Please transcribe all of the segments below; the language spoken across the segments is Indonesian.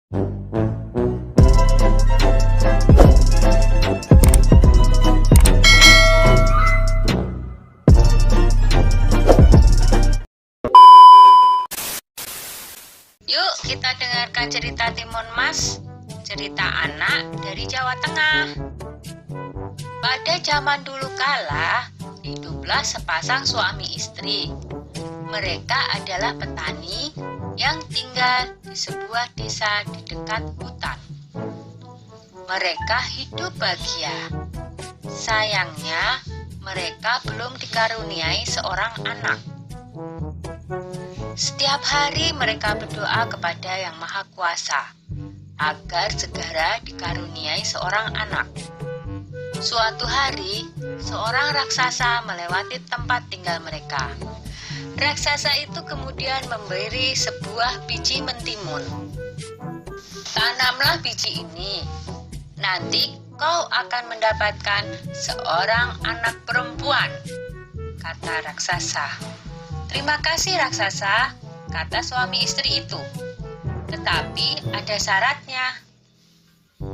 Yuk kita dengarkan cerita Timun Mas, cerita anak dari Jawa Tengah. Pada zaman dulu kala, hiduplah sepasang suami istri. Mereka adalah petani yang tinggal di sebuah desa di dekat hutan. Mereka hidup bahagia. Sayangnya, mereka belum dikaruniai seorang anak. Setiap hari mereka berdoa kepada Yang Maha Kuasa agar segera dikaruniai seorang anak. Suatu hari, seorang raksasa melewati tempat tinggal mereka. Raksasa itu kemudian memberi sebuah biji mentimun. Tanamlah biji ini, nanti kau akan mendapatkan seorang anak perempuan, kata raksasa. Terima kasih raksasa, kata suami istri itu. Tetapi ada syaratnya.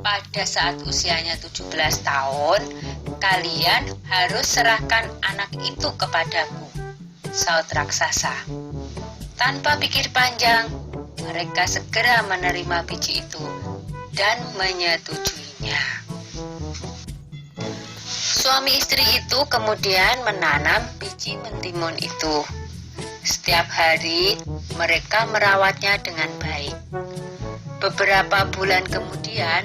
Pada saat usianya 17 tahun, kalian harus serahkan anak itu kepadaku, saut raksasa. Tanpa pikir panjang, mereka segera menerima biji itu dan menyetujuinya. Suami istri itu kemudian menanam biji mentimun itu. Setiap hari mereka merawatnya dengan baik. Beberapa bulan kemudian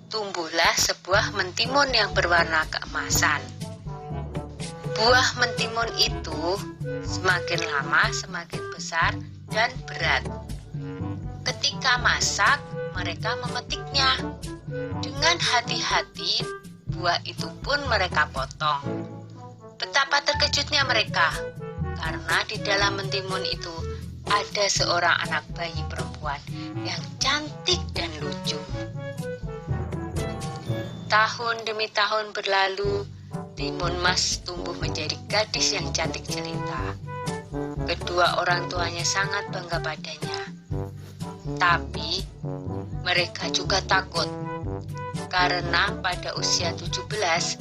tumbuhlah sebuah mentimun yang berwarna keemasan. Buah mentimun itu semakin lama semakin besar dan berat. Ketika masak, mereka memetiknya. Dengan hati-hati, buah itu pun mereka potong. Betapa terkejutnya mereka, karena di dalam mentimun itu ada seorang anak bayi perempuan yang cantik dan lucu. Tahun demi tahun berlalu, Timun Mas tumbuh menjadi gadis yang cantik jelita. Kedua orang tuanya sangat bangga padanya. Tapi mereka juga takut, karena pada usia 17,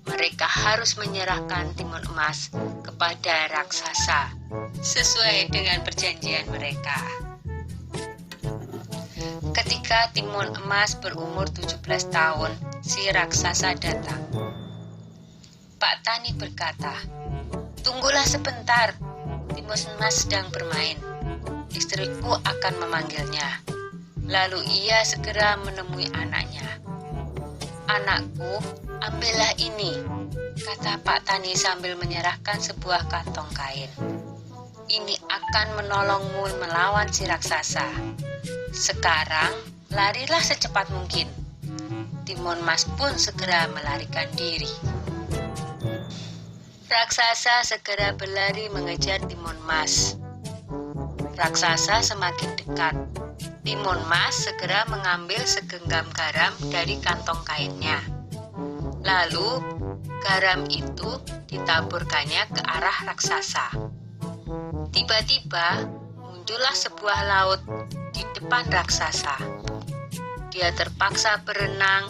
mereka harus menyerahkan timun emas kepada raksasa sesuai dengan perjanjian mereka. Ketika timun emas berumur 17 tahun, si raksasa datang. Pak Tani berkata, "Tunggulah sebentar, timun emas sedang bermain. Istriku akan memanggilnya." Lalu ia segera menemui anaknya. "Anakku, ambillah ini," kata Pak Tani sambil menyerahkan sebuah kantong kain. "Ini akan menolongmu melawan si raksasa. Sekarang, larilah secepat mungkin." Timun Mas pun segera melarikan diri. Raksasa segera berlari mengejar Timun Mas. Raksasa semakin dekat. Timun Mas segera mengambil segenggam garam dari kantong kainnya. Lalu, garam itu ditaburkannya ke arah raksasa. Tiba-tiba, muncullah sebuah laut di depan raksasa. Dia terpaksa berenang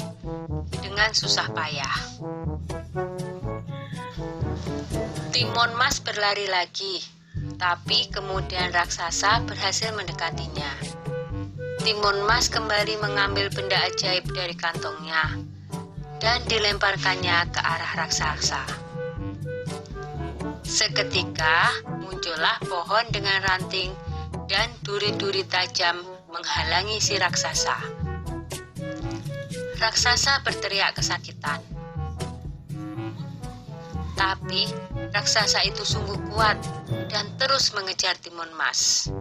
dengan susah payah. Timun Mas berlari lagi, tapi kemudian raksasa berhasil mendekatinya. Timun Mas kembali mengambil benda ajaib dari kantongnya dan dilemparkannya ke arah raksasa. Seketika muncullah pohon dengan ranting dan duri-duri tajam menghalangi si raksasa. Raksasa berteriak kesakitan. Tapi raksasa itu sungguh kuat dan terus mengejar Timun Mas.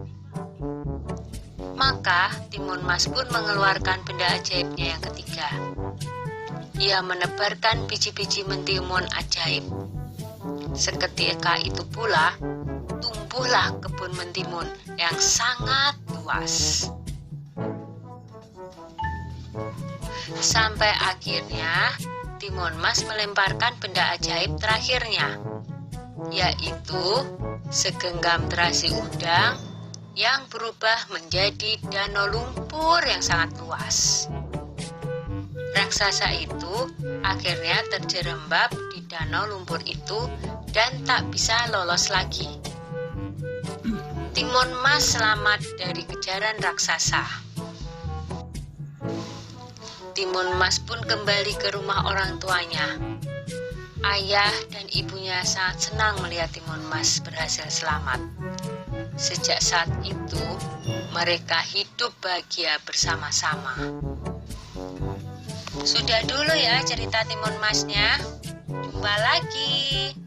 Maka Timun Mas pun mengeluarkan benda ajaibnya yang ketiga. Ia menebarkan biji-biji mentimun ajaib. Seketika itu pula tumbuhlah kebun mentimun yang sangat luas. Sampai akhirnya Timun Mas melemparkan benda ajaib terakhirnya, yaitu segenggam terasi udang yang berubah menjadi danau lumpur yang sangat luas. Raksasa itu akhirnya terjerembab di danau lumpur itu dan tak bisa lolos lagi. Timun Mas selamat dari kejaran raksasa. Timun Mas pun kembali ke rumah orang tuanya. Ayah dan ibunya sangat senang melihat Timun Mas berhasil selamat. Sejak saat itu, mereka hidup bahagia bersama-sama. Sudah dulu ya cerita Timun Masnya. Jumpa lagi.